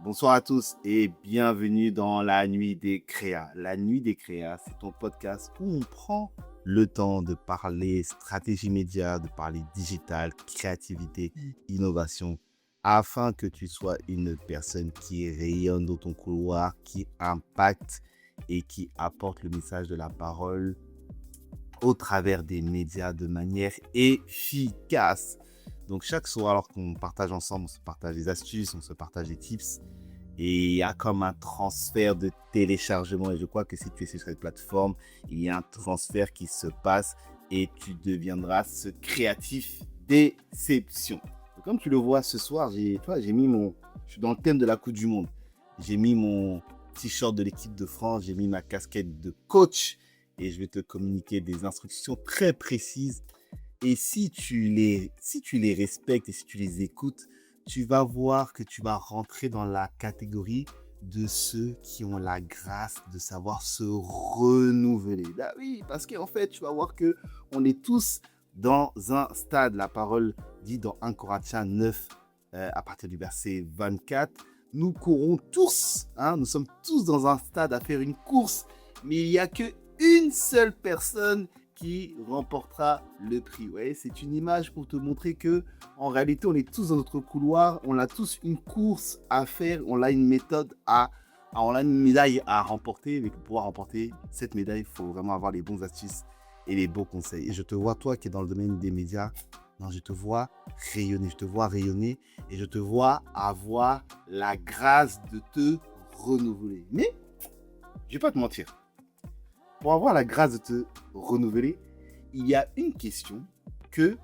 Bonsoir à tous et bienvenue dans la Nuit des Créas. La Nuit des Créas, c'est ton podcast où on prend le temps de parler stratégie média, de parler digital, créativité, innovation, afin que tu sois une personne qui rayonne dans ton couloir, qui impacte et qui apporte le message de la parole au travers des médias de manière efficace. Donc chaque soir, alors qu'on partage ensemble, on se partage des astuces, on se partage des tips. Et il y a comme un transfert de téléchargement. Et je crois que si tu es sur cette plateforme, il y a un transfert qui se passe et tu deviendras ce créatif d'exception. Comme tu le vois ce soir, je suis dans le thème de la Coupe du Monde. J'ai mis mon t-shirt de l'équipe de France, j'ai mis ma casquette de coach et je vais te communiquer des instructions très précises. Et si tu les respectes et si tu les écoutes, tu vas voir que tu vas rentrer dans la catégorie de ceux qui ont la grâce de savoir se renouveler. Bah oui, parce qu'en fait, tu vas voir que on est tous dans un stade. La parole dit dans 1 Corinthiens 9, à partir du verset 24, nous courons tous, nous sommes tous dans un stade à faire une course, mais il n'y a qu'une seule personne qui remportera le prix. Ouais, c'est une image pour te montrer que en réalité, on est tous dans notre couloir, on a tous une course à faire, on a une méthode on a une médaille à remporter, mais pour pouvoir remporter cette médaille, il faut vraiment avoir les bons astuces et les bons conseils. Et je te vois, toi qui es dans le domaine des médias, je te vois rayonner et je te vois avoir la grâce de te renouveler. Mais, je vais pas te mentir. Pour avoir la grâce de te renouveler, il y a une question que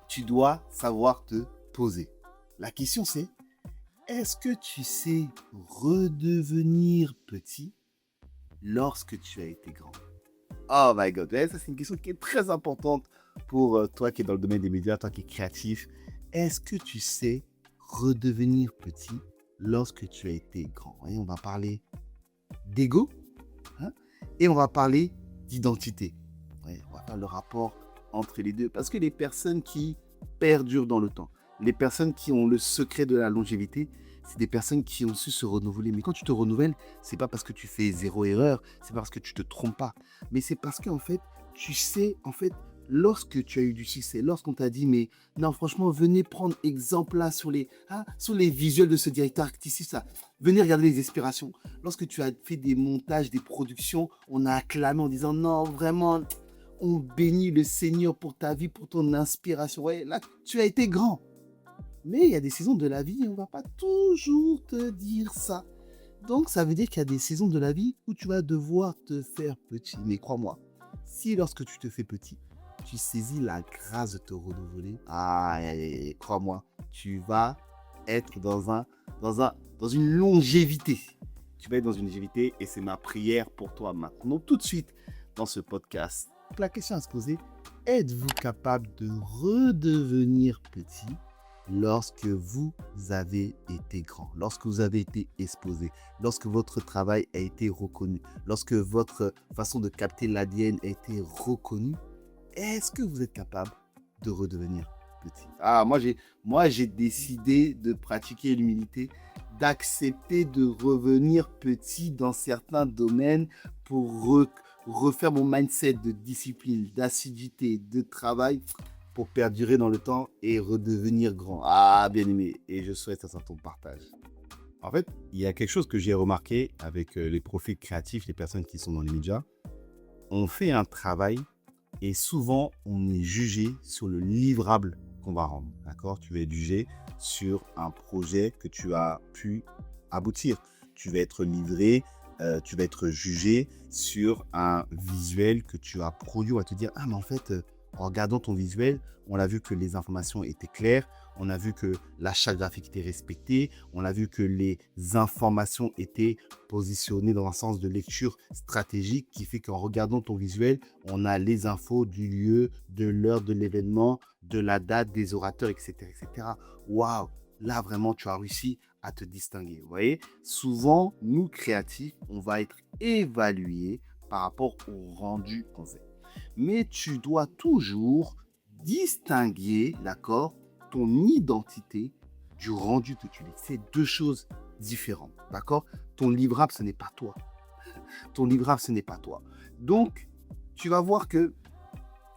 tu dois savoir te poser. La question c'est, est-ce que tu sais redevenir petit lorsque tu as été grand? Oh my God, ça c'est une question qui est très importante pour toi qui es dans le domaine des médias, toi qui es créatif. Est-ce que tu sais redevenir petit lorsque tu as été grand? Et on va parler d'ego. Et on va parler d'identité. Ouais, on va faire le rapport entre les deux. Parce que les personnes qui perdurent dans le temps, les personnes qui ont le secret de la longévité, c'est des personnes qui ont su se renouveler. Mais quand tu te renouvelles, c'est pas parce que tu fais zéro erreur, c'est pas parce que tu te trompes pas. Mais c'est parce qu'en fait, tu sais, lorsque tu as eu du succès, lorsqu'on t'a dit, mais non, franchement, venez prendre exemple là sur les visuels de ce directeur artistique, là. Venez regarder les inspirations. Lorsque tu as fait des montages, des productions, on a acclamé en disant, non, vraiment, on bénit le Seigneur pour ta vie, pour ton inspiration. Ouais, là, tu as été grand. Mais il y a des saisons de la vie et on ne va pas toujours te dire ça. Donc, ça veut dire qu'il y a des saisons de la vie où tu vas devoir te faire petit. Mais crois-moi, si lorsque tu te fais petit, tu saisis la grâce de te renouveler, crois-moi, tu vas être dans une longévité. Tu vas être dans une longévité et c'est ma prière pour toi maintenant. Tout de suite, dans ce podcast, la question à se poser, êtes-vous capable de redevenir petit lorsque vous avez été grand, lorsque vous avez été exposé, lorsque votre travail a été reconnu, lorsque votre façon de capter l'ADN a été reconnue? Est-ce que vous êtes capable de redevenir petit? Moi, j'ai décidé de pratiquer l'humilité, d'accepter de revenir petit dans certains domaines pour refaire mon mindset de discipline, d'assiduité, de travail pour perdurer dans le temps et redevenir grand. Bien aimé. Et je souhaite ça ton partage. En fait, il y a quelque chose que j'ai remarqué avec les profils créatifs, les personnes qui sont dans les médias. On fait un travail et souvent, on est jugé sur le livrable qu'on va rendre. D'accord ? Tu vas être jugé sur un projet que tu as pu aboutir. tu vas être livré, tu vas être jugé sur un visuel que tu as produit. On va te dire, ah mais en fait, en regardant ton visuel, on a vu que les informations étaient claires, on a vu que la charte graphique était respectée, on a vu que les informations étaient positionnées dans un sens de lecture stratégique qui fait qu'en regardant ton visuel, on a les infos du lieu, de l'heure de l'événement, de la date, des orateurs, etc. etc. Waouh! Là, vraiment, tu as réussi à te distinguer. Vous voyez, souvent, nous, créatifs, on va être évalués par rapport au rendu qu'on fait. Mais tu dois toujours distinguer, d'accord, ton identité du rendu que tu lis. C'est deux choses différentes, d'accord? Ton livrable, ce n'est pas toi. Ton livrable, ce n'est pas toi. Donc, tu vas voir que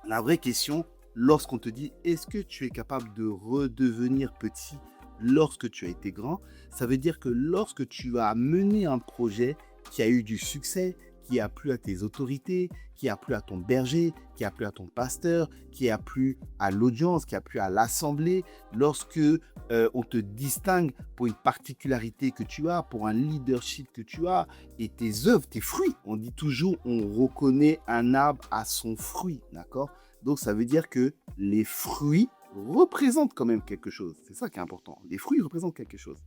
la vraie question, lorsqu'on te dit est-ce que tu es capable de redevenir petit lorsque tu as été grand, ça veut dire que lorsque tu as mené un projet qui a eu du succès, qui a plu à tes autorités, qui a plu à ton berger, qui a plu à ton pasteur, qui a plu à l'audience, qui a plu à l'assemblée, lorsque on te distingue pour une particularité que tu as, pour un leadership que tu as, et tes œuvres, tes fruits. On dit toujours, on reconnaît un arbre à son fruit, d'accord? Donc ça veut dire que les fruits représentent quand même quelque chose. C'est ça qui est important. Les fruits représentent quelque chose.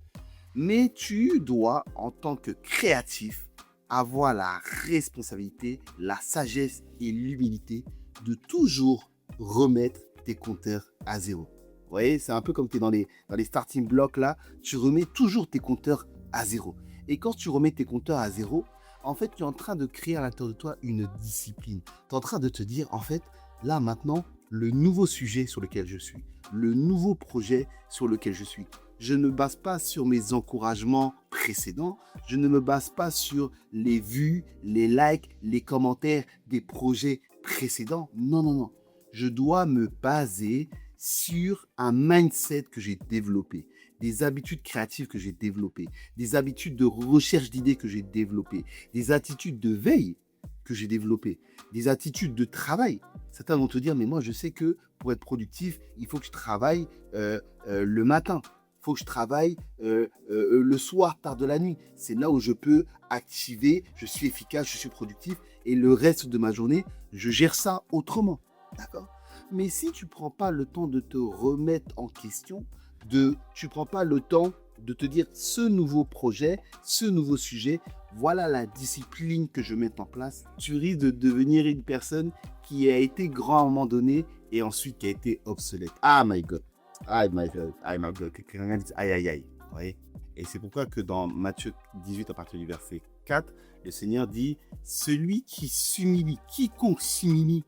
Mais tu dois, en tant que créatif, avoir la responsabilité, la sagesse et l'humilité de toujours remettre tes compteurs à zéro. Vous voyez, c'est un peu comme tu es dans les starting blocks là, tu remets toujours tes compteurs à zéro. Et quand tu remets tes compteurs à zéro, en fait, tu es en train de créer à l'intérieur de toi une discipline. Tu es en train de te dire, en fait, là maintenant, le nouveau sujet sur lequel je suis, le nouveau projet sur lequel je suis, je ne me base pas sur mes encouragements précédents, je ne me base pas sur les vues, les likes, les commentaires des projets précédents. Non, non, non. Je dois me baser sur un mindset que j'ai développé, des habitudes créatives que j'ai développées, des habitudes de recherche d'idées que j'ai développées, des attitudes de veille que j'ai développées, des attitudes de travail. Certains vont te dire, mais moi je sais que pour être productif, il faut que je travaille le matin. Il faut que je travaille le soir, tard de la nuit. C'est là où je peux activer, je suis efficace, je suis productif et le reste de ma journée, je gère ça autrement. D'accord? Mais si tu ne prends pas le temps de te remettre en question, tu ne prends pas le temps de te dire ce nouveau projet, ce nouveau sujet, voilà la discipline que je mets en place, tu risques de devenir une personne qui a été grand à un moment donné et ensuite qui a été obsolète. Ah my God. Ah my God. Ah my God. Quelqu'un dit aïe aïe aïe. Vous voyez? Et c'est pourquoi que dans Matthieu 18 à partir du verset 4, le Seigneur dit celui qui s'humilie, quiconque s'humilie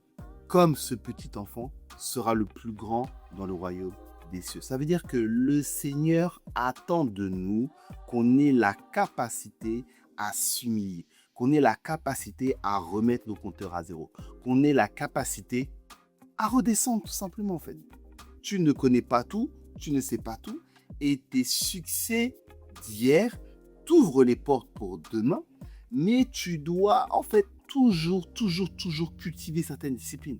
comme ce petit enfant sera le plus grand dans le royaume des cieux. Ça veut dire que le Seigneur attend de nous qu'on ait la capacité à s'humilier, qu'on ait la capacité à remettre nos compteurs à zéro, qu'on ait la capacité à redescendre tout simplement en fait. Tu ne connais pas tout, tu ne sais pas tout et tes succès d'hier t'ouvrent les portes pour demain, mais tu dois en fait toujours cultiver certaines disciplines.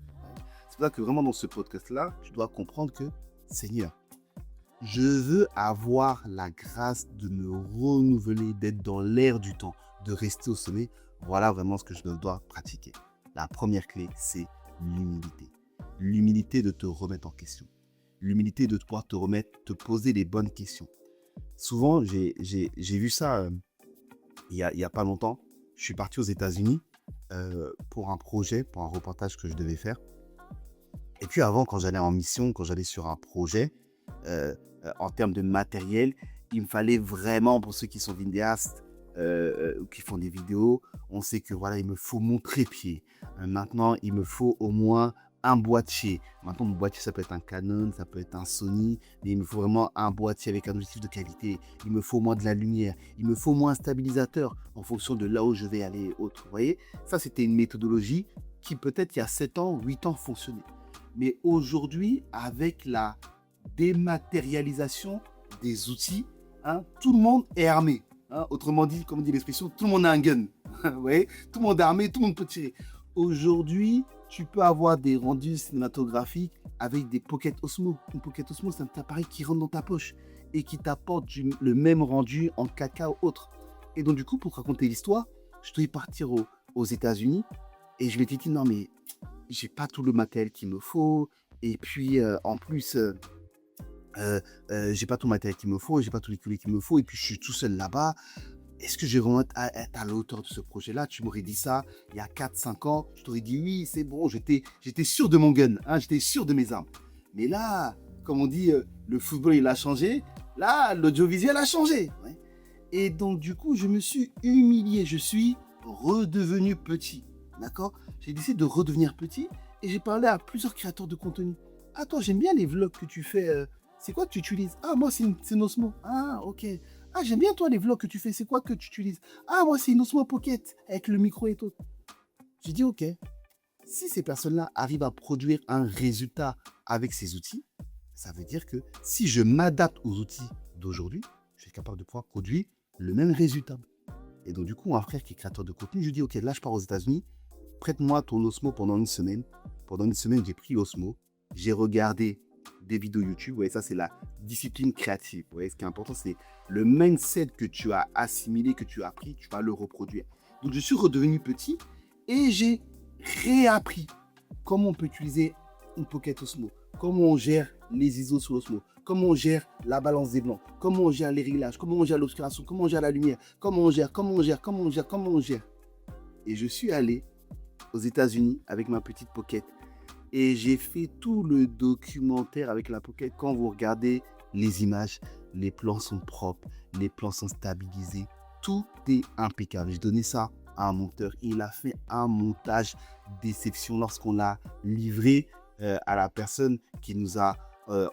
C'est pour ça que vraiment dans ce podcast-là, tu dois comprendre que Seigneur, je veux avoir la grâce de me renouveler, d'être dans l'air du temps, de rester au sommet. Voilà vraiment ce que je dois pratiquer. La première clé, c'est l'humilité. L'humilité de te remettre en question. L'humilité de pouvoir te remettre, te poser les bonnes questions. Souvent, j'ai vu ça il y a pas longtemps. Je suis parti aux États-Unis pour un projet, pour un reportage que je devais faire. Et puis avant, quand j'allais en mission, quand j'allais sur un projet, en termes de matériel, il me fallait vraiment, pour ceux qui sont vidéastes, qui font des vidéos, on sait que voilà, il me faut mon trépied. Maintenant, il me faut au moins un boîtier. Maintenant, mon boîtier, ça peut être un Canon, ça peut être un Sony, mais il me faut vraiment un boîtier avec un objectif de qualité. Il me faut au moins de la lumière. Il me faut au moins un stabilisateur en fonction de là où je vais aller et autres. Vous voyez, ça, c'était une méthodologie qui peut-être il y a 7 ans, 8 ans fonctionnait. Mais aujourd'hui, avec la dématérialisation des outils, tout le monde est armé. Autrement dit, comme dit l'expression, tout le monde a un gun. Vous voyez, tout le monde est armé, tout le monde peut tirer. Aujourd'hui, tu peux avoir des rendus cinématographiques avec des Pocket Osmo. Une Pocket Osmo, c'est un appareil qui rentre dans ta poche et qui t'apporte le même rendu en 4K ou autre. Et donc, du coup, pour raconter l'histoire, je devais partir aux États-Unis et je m'étais dit, non, mais j'ai pas tout le matériel qu'il me faut. Et puis, en plus, j'ai pas tout le matériel qu'il me faut, j'ai pas tous les colis qu'il me faut. Et puis, je suis tout seul là-bas. Est-ce que je vais vraiment être à l'auteur de ce projet-là? Tu m'aurais dit ça il y a 4-5 ans. Je t'aurais dit oui, c'est bon. J'étais sûr de mon gun. Hein, j'étais sûr de mes armes. Mais là, comme on dit, le football, il a changé. Là, l'audiovisuel a changé. Ouais. Et donc, du coup, je me suis humilié. Je suis redevenu petit. D'accord? J'ai décidé de redevenir petit et j'ai parlé à plusieurs créateurs de contenu. Attends, j'aime bien les vlogs que tu fais. C'est quoi que tu utilises? Ah, moi, c'est une Osmo. Ah, ok. Ah, j'aime bien toi les vlogs que tu fais. C'est quoi que tu utilises? Ah, moi, c'est une Osmo Pocket avec le micro et tout. J'ai dit, ok. Si ces personnes-là arrivent à produire un résultat avec ces outils, ça veut dire que si je m'adapte aux outils d'aujourd'hui, je suis capable de pouvoir produire le même résultat. Et donc, du coup, un frère qui est créateur de contenu, je lui dis, ok, là, je pars aux États-Unis, prête-moi ton Osmo pendant une semaine. Pendant une semaine, j'ai pris Osmo, j'ai regardé des vidéos YouTube. Vous voyez, ça, c'est la discipline créative. Vous voyez, ce qui est important, c'est le mindset que tu as assimilé, que tu as appris, tu vas le reproduire. Donc, je suis redevenu petit et j'ai réappris comment on peut utiliser une Pocket Osmo, comment on gère les ISO sur l'Osmo, comment on gère la balance des blancs, comment on gère les réglages, comment on gère l'obscuration, comment on gère la lumière, comment on gère. Et je suis allé aux États-Unis avec ma petite Pocket et j'ai fait tout le documentaire avec la Pocket. Quand vous regardez les images, les plans sont propres, les plans sont stabilisés, tout est impeccable. J'ai donné ça à un monteur, il a fait un montage d'exception lorsqu'on l'a livré à la personne qui nous a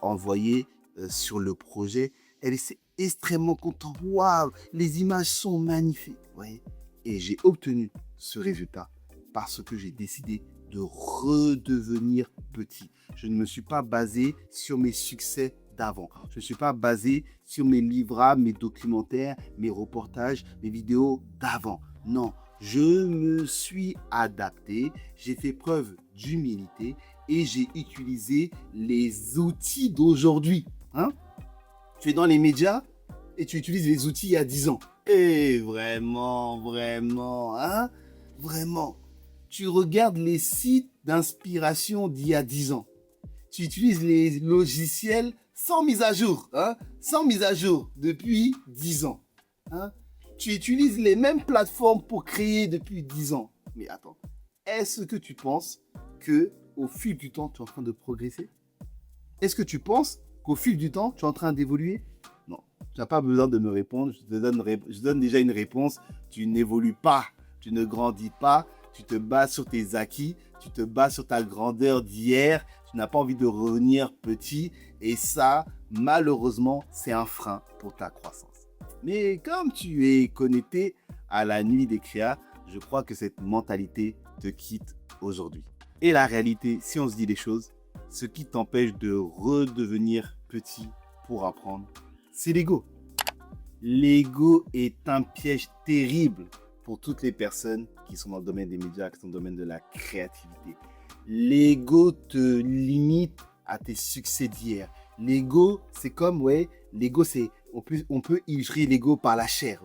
envoyé sur le projet. Elle est extrêmement contente. Waouh, les images sont magnifiques. Ouais. Et j'ai obtenu ce résultat parce que j'ai décidé de redevenir petit. Je ne me suis pas basé sur mes succès d'avant. Je ne suis pas basé sur mes livrables, mes documentaires, mes reportages, mes vidéos d'avant. Non, je me suis adapté, j'ai fait preuve d'humilité et j'ai utilisé les outils d'aujourd'hui. Hein? Tu es dans les médias et tu utilises les outils il y a 10 ans. Et vraiment, hein? Vraiment. Tu regardes les sites d'inspiration d'il y a 10 ans. Tu utilises les logiciels sans mise à jour. Hein? Sans mise à jour depuis 10 ans. Hein? Tu utilises les mêmes plateformes pour créer depuis 10 ans. Mais attends, est-ce que tu penses qu'au fil du temps, tu es en train de progresser? Est-ce que tu penses qu'au fil du temps, tu es en train d'évoluer? Non, tu n'as pas besoin de me répondre. Je donne déjà une réponse. Tu n'évolues pas, tu ne grandis pas, tu te bases sur tes acquis, tu te bases sur ta grandeur d'hier. Tu n'as pas envie de revenir petit. Et ça, malheureusement, c'est un frein pour ta croissance. Mais comme tu es connecté à la nuit des créas, je crois que cette mentalité te quitte aujourd'hui. Et la réalité, si on se dit les choses, ce qui t'empêche de redevenir petit pour apprendre, c'est l'ego. L'ego est un piège terrible pour toutes les personnes qui sont dans le domaine des médias, qui sont dans le domaine de la créativité. L'ego te limite à tes succès d'hier. L'ego, c'est comme, l'ego, c'est, on peut illustrer l'ego par la chair,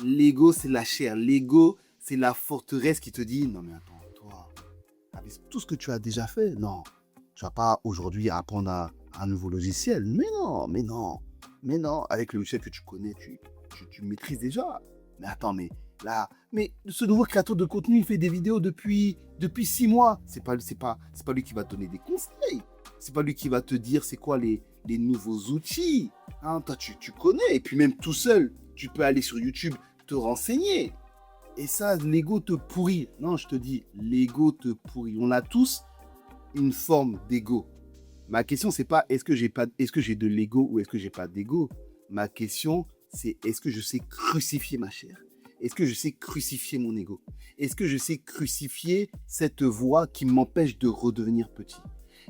L'ego, c'est la chair. L'ego, c'est la forteresse qui te dit, non mais attends, toi, avec tout ce que tu as déjà fait, non, tu vas pas aujourd'hui apprendre un nouveau logiciel. Mais non, avec le logiciel que tu connais, tu maîtrises déjà. Mais attends, mais ce nouveau créateur de contenu, il fait des vidéos depuis 6 mois. C'est pas lui qui va te donner des conseils. C'est pas lui qui va te dire c'est quoi les nouveaux outils. Hein, toi, tu connais. Et puis même tout seul, tu peux aller sur YouTube te renseigner. Et ça, l'ego te pourrit. Non, je te dis, l'ego te pourrit. On a tous une forme d'ego. Ma question, c'est pas est-ce que j'ai de l'ego ou est-ce que j'ai pas d'ego. Ma question, c'est est-ce que je sais crucifier ma chair? Est-ce que je sais crucifier mon ego? Est-ce que je sais crucifier cette voix qui m'empêche de redevenir petit?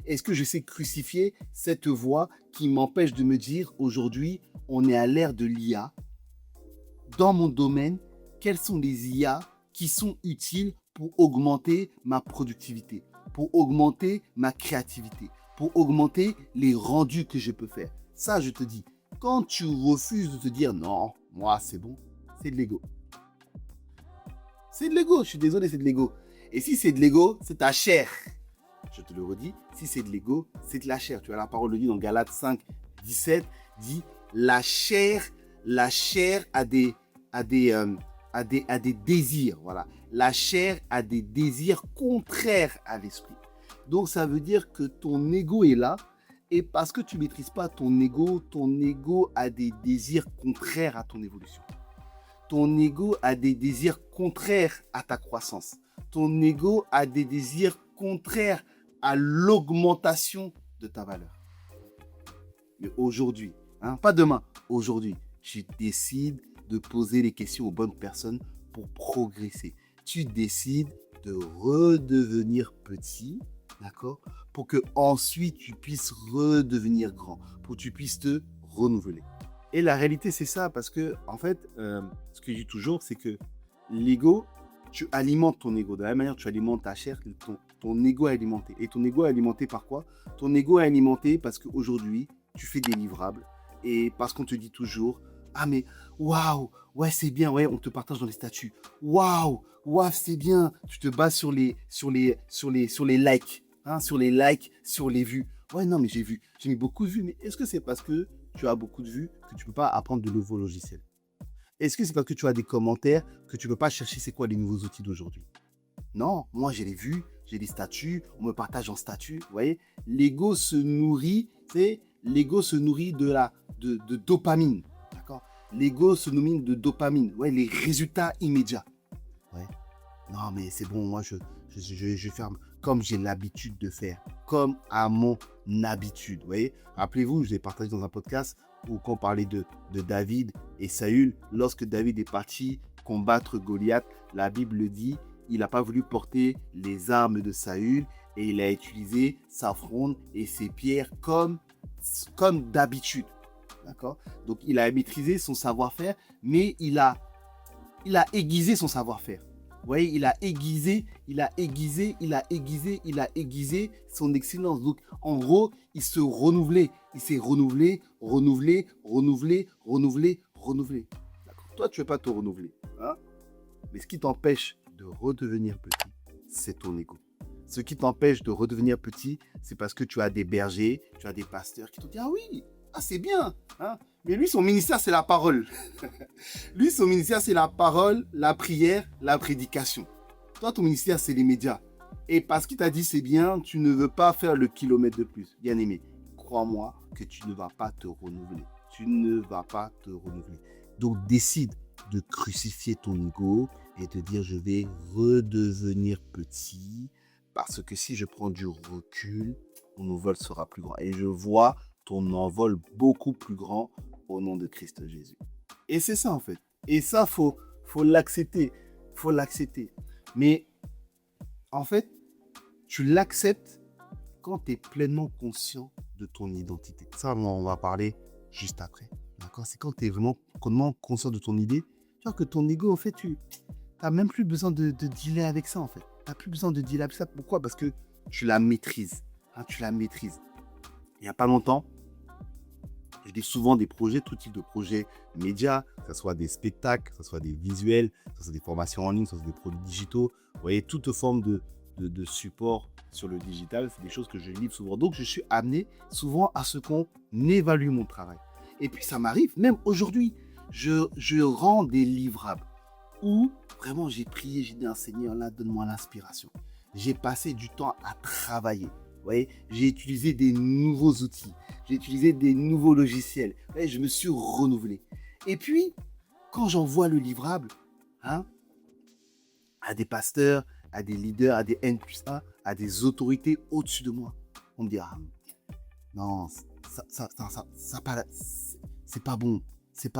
Est-ce que je sais crucifier cette voix qui m'empêche de me dire aujourd'hui, on est à l'ère de l'IA. Dans mon domaine, quels sont les IA qui sont utiles pour augmenter ma productivité, pour augmenter ma créativité, pour augmenter les rendus que je peux faire? Ça, je te dis, quand tu refuses de te dire non, moi c'est bon, C'est de l'ego. C'est de l'ego, je suis désolé, c'est de l'ego. Et si c'est de l'ego, c'est ta chair. Je te le redis, si c'est de l'ego, c'est de la chair. Tu vois, la parole le dit dans Galates 5, 17, dit la chair a des désirs. Voilà. La chair a des désirs contraires à l'esprit. Donc, ça veut dire que ton ego est là. Et parce que tu ne maîtrises pas ton ego a des désirs contraires à ton évolution. Ton ego a des désirs contraires à ta croissance. Ton ego a des désirs contraires à l'augmentation de ta valeur. Mais aujourd'hui, pas demain, aujourd'hui, tu décides de poser les questions aux bonnes personnes pour progresser. Tu décides de redevenir petit, d'accord, pour que ensuite tu puisses redevenir grand, pour que tu puisses te renouveler. Et la réalité, c'est ça, parce que, en fait, ce que je dis toujours, c'est que l'ego, tu alimentes ton ego. De la même manière, tu alimentes ta chair, ton ego est alimenté. Et ton ego est alimenté par quoi? Ton ego est alimenté parce qu'aujourd'hui, tu fais des livrables et parce qu'on te dit toujours, ah mais, waouh, ouais, c'est bien, ouais, on te partage dans les statuts. Waouh, c'est bien. Tu te bases sur les likes, sur les likes, sur les vues. Ouais, non, mais j'ai mis beaucoup de vues. Mais est-ce que c'est parce que tu as beaucoup de vues que tu ne peux pas apprendre de nouveaux logiciels? Est-ce que c'est parce que tu as des commentaires que tu ne peux pas chercher c'est quoi les nouveaux outils d'aujourd'hui? Non, moi j'ai les vues, j'ai des statuts, on me partage en statut. Vous voyez, l'ego se nourrit, de dopamine. D'accord? L'ego se nourrit de dopamine. Ouais, les résultats immédiats. Ouais. Non, mais c'est bon, moi je ferme comme j'ai l'habitude de faire, comme à mon habitude. Vous voyez, rappelez-vous, je l'ai partagé dans un podcast où on parlait de David et Saül. Lorsque David est parti combattre Goliath, la Bible dit, il n'a pas voulu porter les armes de Saül et il a utilisé sa fronde et ses pierres comme d'habitude. D'accord? Donc il a maîtrisé son savoir-faire, mais il a aiguisé son savoir-faire. Vous voyez, il a aiguisé son excellence. Donc, en gros, il se renouvelait. Il s'est renouvelé. D'accord. Toi, tu ne veux pas te renouveler. Mais ce qui t'empêche de redevenir petit, c'est ton ego. Ce qui t'empêche de redevenir petit, c'est parce que tu as des bergers, tu as des pasteurs qui te disent « Ah oui, c'est bien !» Mais lui, son ministère, c'est la parole. Lui, son ministère, c'est la parole, la prière, la prédication. Toi, ton ministère, c'est les médias. Et parce qu'il t'a dit c'est bien, tu ne veux pas faire le kilomètre de plus. Bien aimé, crois-moi que tu ne vas pas te renouveler. Donc, décide de crucifier ton ego et de dire je vais redevenir petit parce que si je prends du recul, mon envol sera plus grand. Et je vois ton envol beaucoup plus grand au nom de Christ Jésus. Et c'est ça en fait. Et ça, faut l'accepter. Mais en fait, tu l'acceptes quand tu es pleinement conscient de ton identité. Ça, on va parler juste après. D'accord? C'est quand tu es vraiment conscient de ton idée. Tu vois que ton ego, en fait, tu n'as même plus besoin de dealer avec ça en fait. Tu n'as plus besoin de dealer avec ça. Pourquoi? Parce que tu la maîtrises. Tu la maîtrises. Il n'y a pas longtemps, je dis souvent des projets, tout type de projets médias, que ce soit des spectacles, que ce soit des visuels, que ce soit des formations en ligne, que ce soit des produits digitaux. Vous voyez, toute forme de support sur le digital, c'est des choses que je livre souvent. Donc, je suis amené souvent à ce qu'on évalue mon travail. Et puis, ça m'arrive, même aujourd'hui, je rends des livrables où vraiment j'ai prié, j'ai dit à Seigneur, là, donne-moi l'inspiration. J'ai passé du temps à travailler. Vous voyez, j'ai utilisé des nouveaux outils, j'ai utilisé des nouveaux logiciels. Vous voyez, je me suis renouvelé. Et puis, quand j'envoie le livrable à des pasteurs, à des leaders, à des N+1, à des autorités au-dessus de moi, on me dit, non, c'est pas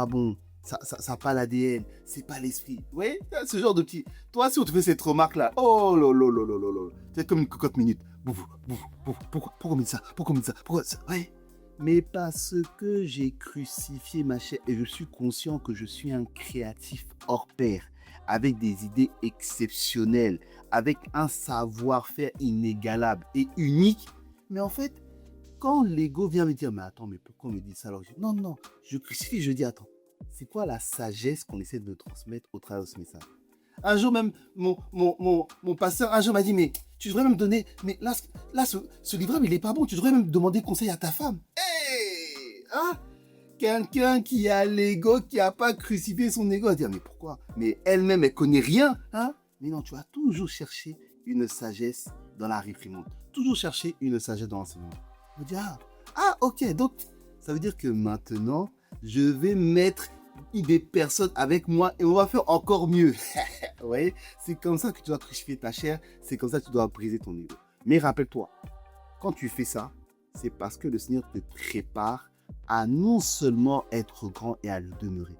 bon, ça n'a pas l'ADN, c'est pas l'esprit. Vous voyez, ce genre de petit. Toi, si on te fait cette remarque-là, oh lolo, tu es comme une cocotte minute. Pourquoi on me dit ça? Pourquoi ça? Ouais. Mais parce que j'ai crucifié ma chair et je suis conscient que je suis un créatif hors pair, avec des idées exceptionnelles, avec un savoir-faire inégalable et unique. Mais en fait, quand l'ego vient me dire, mais attends, mais pourquoi on me dit ça alors? Non, je crucifie, je dis, attends, C'est quoi la sagesse qu'on essaie de transmettre au travers de ce message? Un jour même, mon pasteur, un jour m'a dit, mais tu devrais même donner, mais là ce livrable, il n'est pas bon, tu devrais même demander conseil à ta femme. Hey, hein? Quelqu'un qui a l'ego, qui n'a pas crucifié son ego, elle dit, mais pourquoi? Mais elle-même, elle connaît rien, hein? Mais non, tu vas toujours chercher une sagesse dans la réprimande. Toujours chercher une sagesse dans l'enseignement. On dit, ok, donc ça veut dire que maintenant, je vais mettre des personnes avec moi et on va faire encore mieux. Vous voyez, c'est comme ça que tu dois crucifier ta chair, c'est comme ça que tu dois briser ton ego. Mais rappelle-toi, quand tu fais ça, c'est parce que le Seigneur te prépare à non seulement être grand et à le demeurer.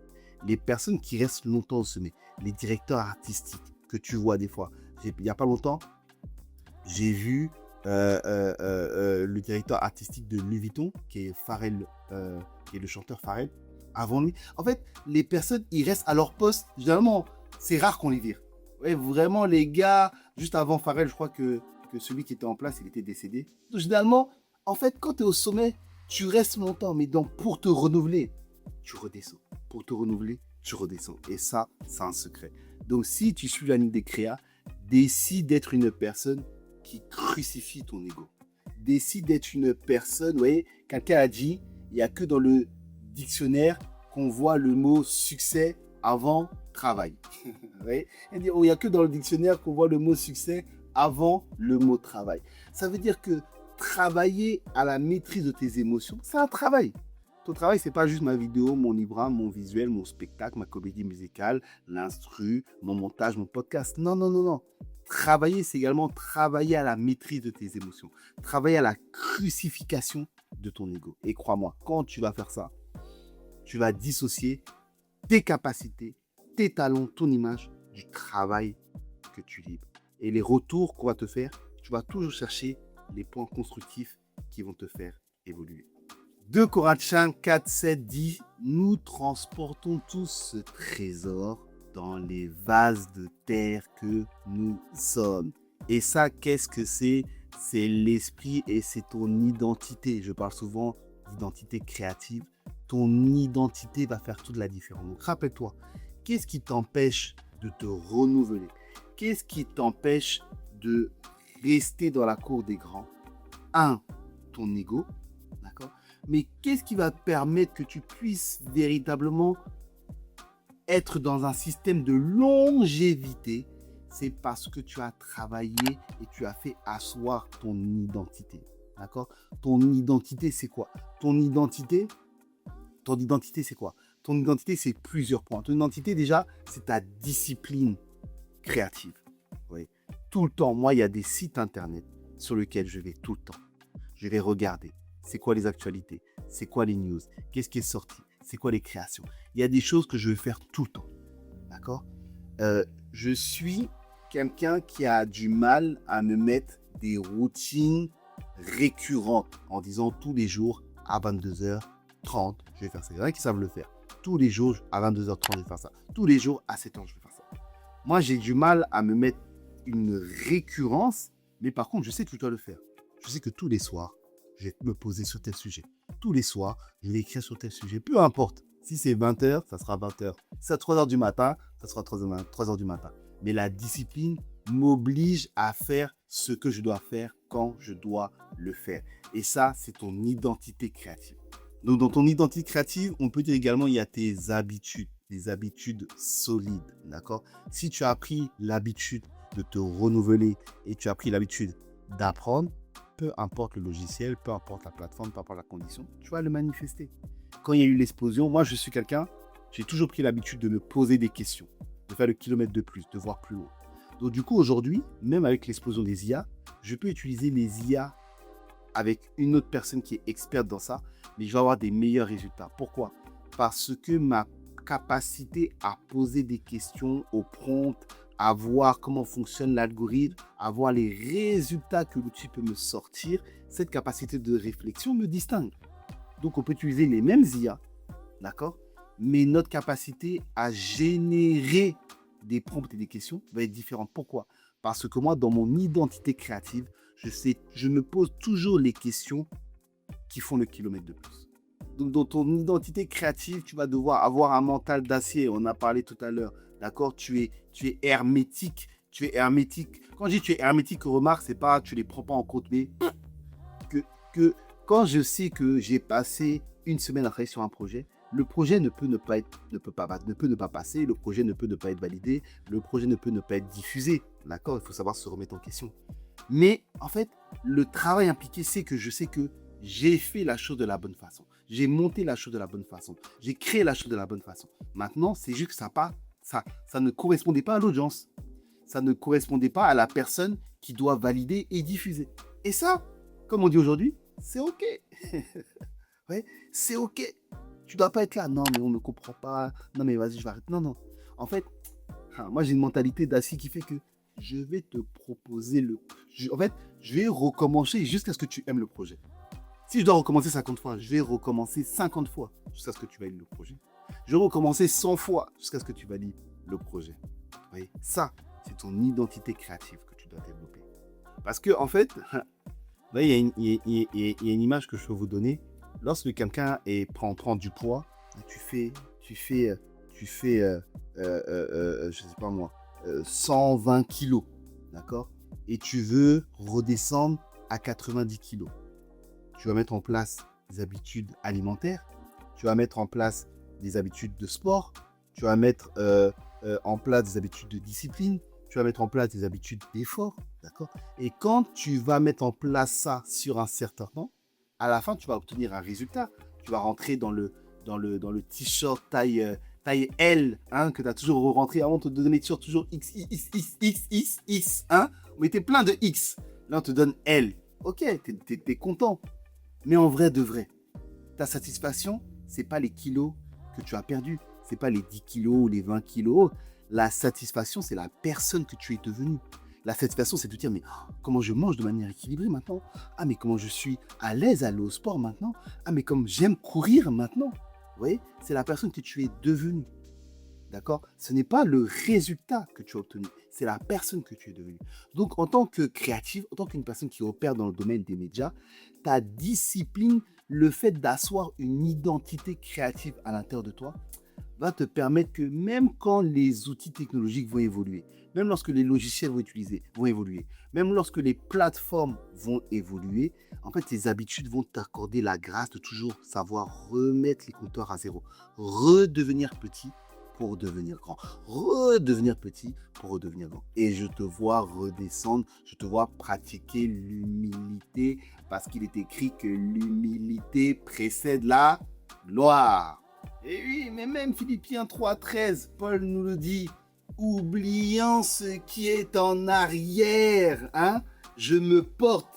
Les personnes qui restent longtemps au sommet, les directeurs artistiques que tu vois des fois. Il n'y a pas longtemps, j'ai vu le directeur artistique de Louis Vuitton, qui est Pharrell, qui est le chanteur Pharrell, avant lui. En fait, les personnes, ils restent à leur poste. Généralement, c'est rare qu'on les vire. Ouais, vraiment, les gars, juste avant Pharrell, je crois que celui qui était en place, il était décédé. Donc, généralement, en fait, quand tu es au sommet, tu restes longtemps, mais donc pour te renouveler, tu redescends. Pour te renouveler, tu redescends. Et ça, c'est un secret. Donc, si tu suis la ligne des créas, décide d'être une personne qui crucifie ton ego. Décide d'être une personne, vous voyez, quelqu'un a dit, il n'y a que dans le dictionnaire qu'on voit le mot succès avant travail. Vous voyez, il n'y a que dans le dictionnaire qu'on voit le mot succès avant le mot travail. Ça veut dire que travailler à la maîtrise de tes émotions, c'est un travail. Ton travail, c'est pas juste ma vidéo, mon livre, mon visuel, mon spectacle, ma comédie musicale, l'instru, mon montage, mon podcast. Non, non, non, non. Travailler, c'est également travailler à la maîtrise de tes émotions. Travailler à la crucifixion de ton ego. Et crois-moi, quand tu vas faire ça, tu vas dissocier tes capacités, tes talents, ton image du travail que tu livres. Et les retours qu'on va te faire, tu vas toujours chercher les points constructifs qui vont te faire évoluer. 2 Corinthiens 4, 7 dit « Nous transportons tous ce trésor dans les vases de terre que nous sommes. » Et ça, qu'est-ce que c'est? C'est l'esprit et c'est ton identité. Je parle souvent d'identité créative. Ton identité va faire toute la différence. Donc rappelle-toi, qu'est-ce qui t'empêche de te renouveler? Qu'est-ce qui t'empêche de rester dans la cour des grands? 1, ton ego, d'accord? Mais qu'est-ce qui va permettre que tu puisses véritablement être dans un système de longévité? C'est parce que tu as travaillé et tu as fait asseoir ton identité, d'accord? Ton identité, c'est quoi? Ton identité, c'est quoi? Ton identité, c'est plusieurs points. Ton identité, déjà, c'est ta discipline créative. Oui. Tout le temps, moi, il y a des sites internet sur lesquels je vais tout le temps. Je vais regarder. C'est quoi les actualités? C'est quoi les news? Qu'est-ce qui est sorti? C'est quoi les créations? Il y a des choses que je vais faire tout le temps. D'accord? Je suis quelqu'un qui a du mal à me mettre des routines récurrentes en disant tous les jours à 22h30, je vais faire ça. Il y en a qui savent le faire. Tous les jours à 22h30, je vais faire ça. Tous les jours à 7h, je vais faire ça. Moi, j'ai du mal à me mettre une récurrence, mais par contre, je sais que je dois le faire. Je sais que tous les soirs, je vais me poser sur tel sujet. Tous les soirs, je vais écrire sur tel sujet. Peu importe. Si c'est 20h, ça sera 20h. Si c'est à 3h du matin, ça sera 3h du matin. Mais la discipline m'oblige à faire ce que je dois faire quand je dois le faire. Et ça, c'est ton identité créative. Donc, dans ton identité créative, on peut dire également, il y a tes habitudes, des habitudes solides, d'accord? Si tu as pris l'habitude de te renouveler et tu as pris l'habitude d'apprendre, peu importe le logiciel, peu importe la plateforme, peu importe la condition, tu vas le manifester. Quand il y a eu l'explosion, moi, je suis quelqu'un, j'ai toujours pris l'habitude de me poser des questions, de faire le kilomètre de plus, de voir plus loin. Donc, du coup, aujourd'hui, même avec l'explosion des IA, je peux utiliser les IA avec une autre personne qui est experte dans ça, mais je vais avoir des meilleurs résultats. Pourquoi? Parce que ma capacité à poser des questions au prompt, à voir comment fonctionne l'algorithme, à voir les résultats que l'outil peut me sortir, cette capacité de réflexion me distingue. Donc, on peut utiliser les mêmes IA, d'accord? Mais notre capacité à générer des prompts et des questions va être différente. Pourquoi? Parce que moi, dans mon identité créative, je me pose toujours les questions qui font le kilomètre de plus. Donc, dans ton identité créative, tu vas devoir avoir un mental d'acier. On a parlé tout à l'heure. D'accord? Tu es hermétique. Tu es hermétique. Quand je dis tu es hermétique, remarque, c'est pas, tu les prends pas en compte, mais que, que quand je sais que j'ai passé une semaine à travailler sur un projet, le projet ne peut ne pas être, ne peut ne pas passer, le projet ne peut ne pas être validé, le projet ne peut ne pas être diffusé. D'accord? Il faut savoir se remettre en question. Mais en fait, le travail impliqué, c'est que je sais que j'ai fait la chose de la bonne façon. J'ai monté la chose de la bonne façon. J'ai créé la chose de la bonne façon. Maintenant, c'est juste que ça ne correspondait pas à l'audience. Ça ne correspondait pas à la personne qui doit valider et diffuser. Et ça, comme on dit aujourd'hui, c'est OK. Ouais, c'est OK. Tu dois pas être là. Non, mais on ne comprend pas. Non, mais vas-y, je vais arrêter. Non, non. En fait, moi, j'ai une mentalité d'acier qui fait que je vais te proposer en fait, je vais recommencer jusqu'à ce que tu aimes le projet. Si je dois recommencer 50 fois, je vais recommencer 50 fois jusqu'à ce que tu valides le projet. Je vais recommencer 100 fois jusqu'à ce que tu valides le projet. Vous voyez, ça, c'est ton identité créative que tu dois développer. Parce que, en fait, vous voyez, il y a une image que je peux vous donner. Lorsque quelqu'un prend du poids, tu fais, je sais pas moi, 120 kilos, d'accord? Et tu veux redescendre à 90 kilos. Tu vas mettre en place des habitudes alimentaires, tu vas mettre en place des habitudes de sport, tu vas mettre en place des habitudes de discipline, tu vas mettre en place des habitudes d'effort, d'accord? Et quand tu vas mettre en place ça sur un certain temps, à la fin, tu vas obtenir un résultat. Tu vas rentrer dans le t-shirt taille L, hein, que tu as toujours rentré avant de te donner des t-shirts toujours X, hein? On mettait plein de X. Là, on te donne L. Ok, t'es content. Mais en vrai de vrai, ta satisfaction, c'est pas les kilos que tu as perdus. C'est pas les 10 kilos ou les 20 kilos. La satisfaction, c'est la personne que tu es devenue. La satisfaction, c'est de te dire, mais comment je mange de manière équilibrée maintenant? Ah, mais comment je suis à l'aise à aller au sport maintenant? Ah, mais comme j'aime courir maintenant. Vous voyez, c'est la personne que tu es devenue. D'accord? Ce n'est pas le résultat que tu as obtenu, c'est la personne que tu es devenue. Donc, en tant que créatif, en tant qu'une personne qui opère dans le domaine des médias, ta discipline, le fait d'asseoir une identité créative à l'intérieur de toi, va te permettre que même quand les outils technologiques vont évoluer, même lorsque les logiciels vont évoluer, même lorsque les plateformes vont évoluer, en fait, tes habitudes vont t'accorder la grâce de toujours savoir remettre les compteurs à zéro, redevenir petit pour devenir grand, redevenir petit pour redevenir grand. Et je te vois redescendre, je te vois pratiquer l'humilité, parce qu'il est écrit que l'humilité précède la gloire. Et oui, mais même Philippiens 3,13, Paul nous le dit, oubliant ce qui est en arrière, hein, je me porte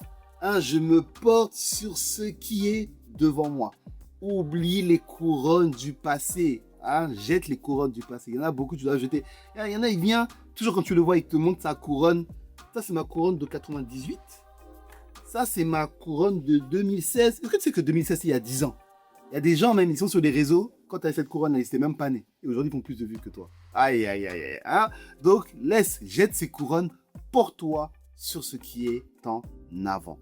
sur ce qui est devant moi. Oublie les couronnes du passé, hein, jette les couronnes du passé. Il y en a beaucoup, tu dois jeter. Il y en a, il vient, toujours quand tu le vois, il te montre sa couronne. Ça, c'est ma couronne de 98. Ça, c'est ma couronne de 2016. Est-ce que tu sais que 2016, c'est il y a 10 ans? Il y a des gens, même, ils sont sur les réseaux. Quand tu as cette couronne, ils n'étaient même pas nés. Et aujourd'hui, ils font plus de vues que toi. Aïe, aïe, aïe, aïe. Hein? Donc, jette ces couronnes pour toi sur ce qui est en avant.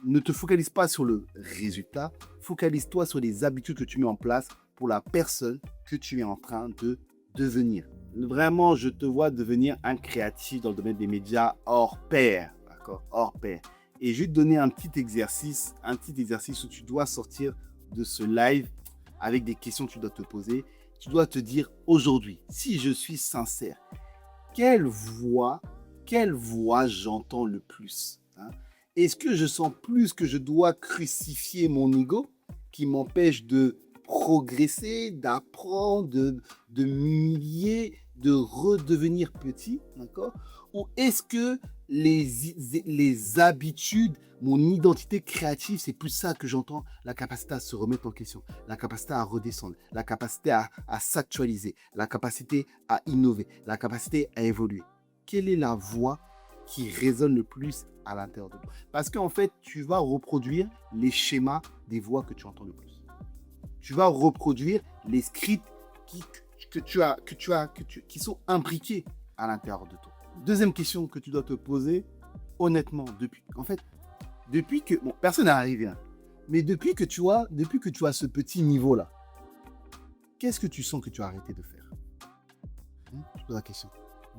Ne te focalise pas sur le résultat. Focalise-toi sur les habitudes que tu mets en place pour la personne que tu es en train de devenir. Vraiment, je te vois devenir un créatif dans le domaine des médias hors pair. D'accord? Hors pair. Et je vais te donner un petit exercice où tu dois sortir de ce live avec des questions que tu dois te poser. Tu dois te dire aujourd'hui, si je suis sincère, quelle voix j'entends le plus, hein? Est-ce que je sens plus que je dois crucifier mon ego qui m'empêche de progresser, d'apprendre, de m'humilier, de redevenir petit, d'accord? Ou est-ce que les habitudes, mon identité créative, c'est plus ça que j'entends, la capacité à se remettre en question, la capacité à redescendre, la capacité à s'actualiser, la capacité à innover, la capacité à évoluer. Quelle est la voix qui résonne le plus à l'intérieur de toi? Parce qu'en fait, tu vas reproduire les schémas des voix que tu entends le plus. Tu vas reproduire les scripts qui sont imbriqués à l'intérieur de toi. Deuxième question que tu dois te poser, honnêtement, depuis que, bon, personne n'est arrivé, hein, Mais depuis que tu as ce petit niveau-là, qu'est-ce que tu sens que tu as arrêté de faire? Je pose la question.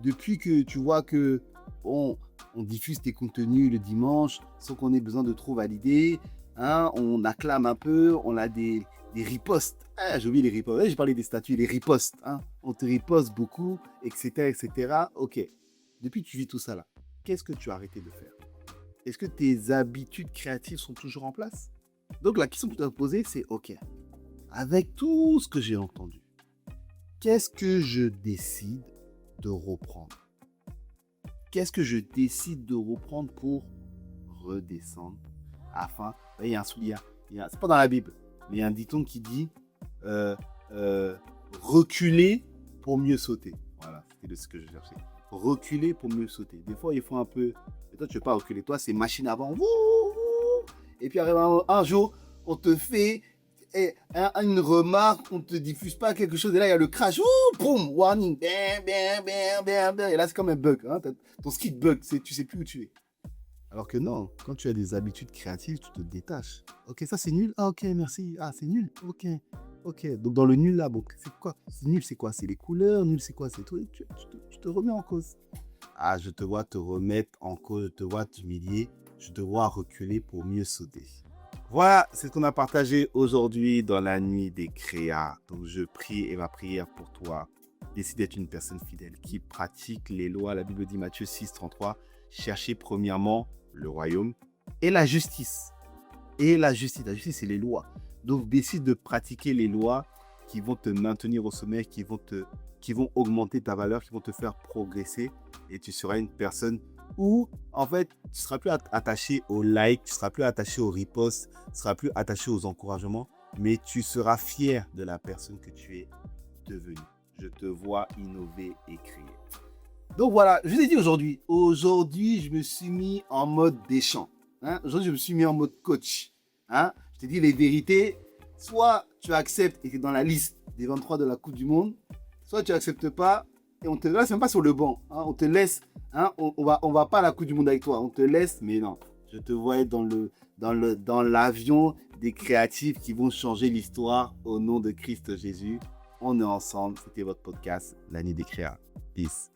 Depuis que tu vois que on diffuse tes contenus le dimanche sans qu'on ait besoin de trop valider, on acclame un peu, on a des ripostes. Ah, j'ai oublié les ripostes. Ouais, j'ai parlé des statuts, les ripostes. On te riposte beaucoup, etc., etc. Ok. Depuis que tu vis tout ça là, qu'est-ce que tu as arrêté de faire? Est-ce que tes habitudes créatives sont toujours en place? Donc la question que tu dois te poser, c'est ok. Avec tout ce que j'ai entendu, qu'est-ce que je décide de reprendre? Qu'est-ce que je décide de reprendre pour redescendre afin... Il y a un soulier, c'est pas dans la Bible, mais il y a un dicton qui dit reculer pour mieux sauter. Voilà, c'était ce que je cherchais. Reculer pour mieux sauter. Des fois, il faut un peu... Et toi, tu ne veux pas reculer. Toi, c'est machine avant. Et puis, arrive un jour, on te fait une remarque, on ne te diffuse pas quelque chose. Et là, il y a le crash. Boum, warning. Bam, bam, bam, bam, bam. Et là, c'est comme un bug. Ton ski bug. Tu ne sais plus où tu es. Alors que non, quand tu as des habitudes créatives, tu te détaches. Ok, ça c'est nul. Ah, ok, merci. Ah, c'est nul. Ok. Ok, donc dans le nul là, bon, c'est quoi? C'est nul, c'est quoi? C'est les couleurs, nul, c'est quoi? C'est tout. Tu te remets en cause. Ah, je te vois te remettre en cause, je te vois t'humilier, je te vois reculer pour mieux sauter. Voilà, c'est ce qu'on a partagé aujourd'hui dans la nuit des créas. Donc je prie et ma prière pour toi. Décide d'être une personne fidèle qui pratique les lois. La Bible dit Matthieu 6, 33. Cherchez premièrement le royaume et la justice. Et la justice, c'est les lois. Donc, décide de pratiquer les lois qui vont te maintenir au sommet, qui vont augmenter ta valeur, qui vont te faire progresser. Et tu seras une personne où, en fait, tu ne seras plus attaché aux likes, tu ne seras plus attaché aux reposts, tu ne seras plus attaché aux encouragements, mais tu seras fier de la personne que tu es devenue. Je te vois innover et créer. Donc voilà, je vous ai dit aujourd'hui, je me suis mis en mode déchant. Aujourd'hui, je me suis mis en mode coach. Je t'ai dit les vérités. Soit tu acceptes et tu es dans la liste des 23 de la Coupe du Monde, soit tu n'acceptes pas et on te laisse même pas sur le banc. On te laisse, on va pas à la Coupe du Monde avec toi. On te laisse, mais non. Je te vois être dans l'avion des créatifs qui vont changer l'histoire au nom de Christ Jésus. On est ensemble. C'était votre podcast, La Nuit des Créas. Peace.